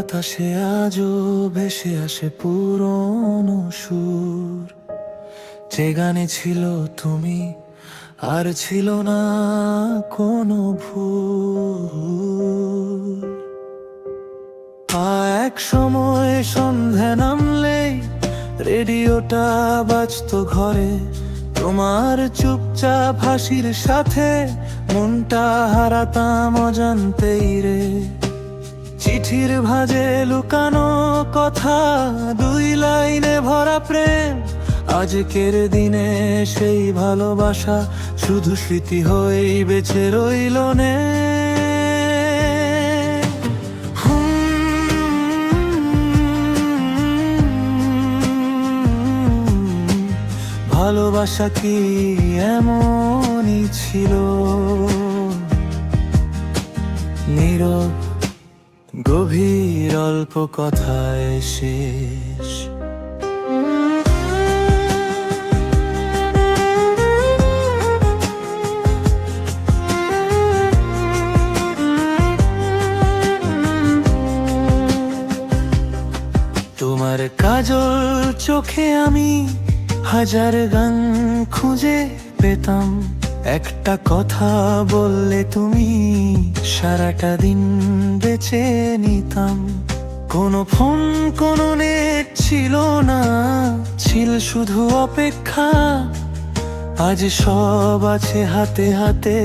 বাতাসে আজও ভেসে আসে পুরনো সুর, যে গানে ছিল তুমি আর ছিল না কোনো ভুল। এক সময় সন্ধ্যা নামলেই রেডিওটা বাজতো ঘরে, তোমার চুপচাপ হাসির সাথে মনটা হারাতাম অজান্তেই রে। চিঠির ভাঁজে লুকানো কথা, দুই লাইনে ভরা প্রেম, আজকের দিনে সেই ভালোবাসা শুধু স্মৃতি হয়েই বেঁচে রইল নে। ভালোবাসা কি এমনই ছিল, নীরব গভীর অল্প কথায় শেষ। তোমার কাজল চোখে আমি হাজার গান খুঁজে পেতাম, একটা কথা বললে তুমি সারাটা দিন বেঁচে নিতাম। কোনো ফোন কোনো নেট ছিল না, ছিল শুধু অপেক্ষা। আজ সব আছে হাতে হাতে,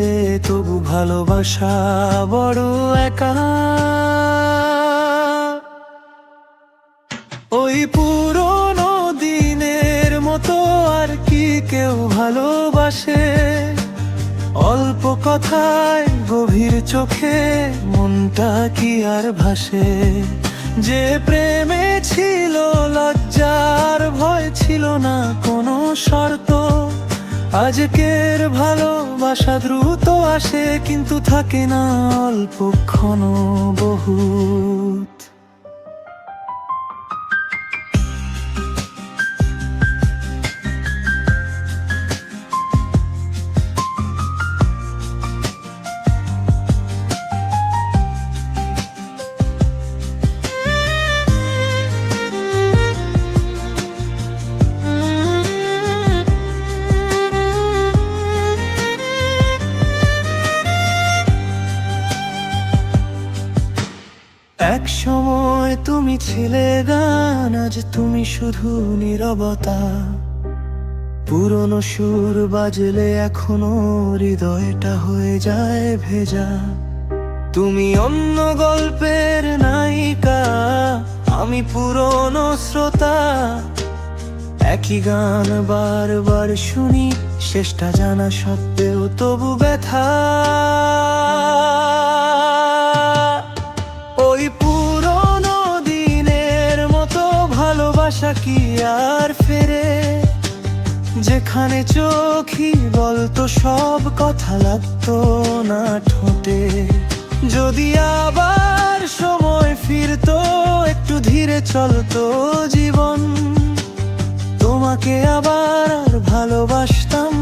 তবু ভালোবাসা বড় একা। ওই পুরনো দিনের মতো আর কি কেউ ভালোবাসে? অল্প কথায় গভীর চোখে মনটা কি আর ভাসে? যে প্রেমে ছিল লজ্জার ভয়, ছিল না কোনো শর্ত। আজকের ভালোবাসা দ্রুত আসে, কিন্তু থাকে না অল্পক্ষণ বহুত। এক সময় তুমি ছিলে গান, আজ তুমি শুধু নীরবতা। পুরনো সুর বাজলে এখনো হৃদয়টা হয়ে যায় ভেজা। তুমি অন্য গল্পের নায়িকা, আমি পুরনো শ্রোতা। একই গান বারবার শুনি, শেষটা জানা সত্ত্বেও তবু ব্যথা। ওই পুরনো দিনের মতো ভালোবাসা কি আর ফেরে? যেখানে চোখই বলতো সব কথা, লাগতো না ঠোঁটে। যদি আবার সময় ফিরতো, একটু ধীরে চলতো জীবন। তোমাকে আবার ভালোবাসতাম,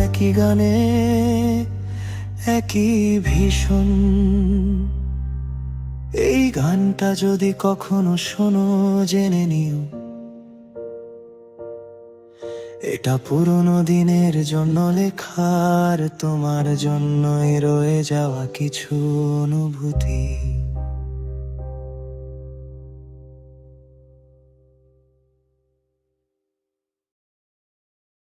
একই গানে একই ভীষণ। এই গানটা যদি কখনো শোনো, জেনে নিও এটা পুরনো দিনের জন্য লেখার, তোমার জন্যই রয়ে যাওয়া কিছু অনুভূতি।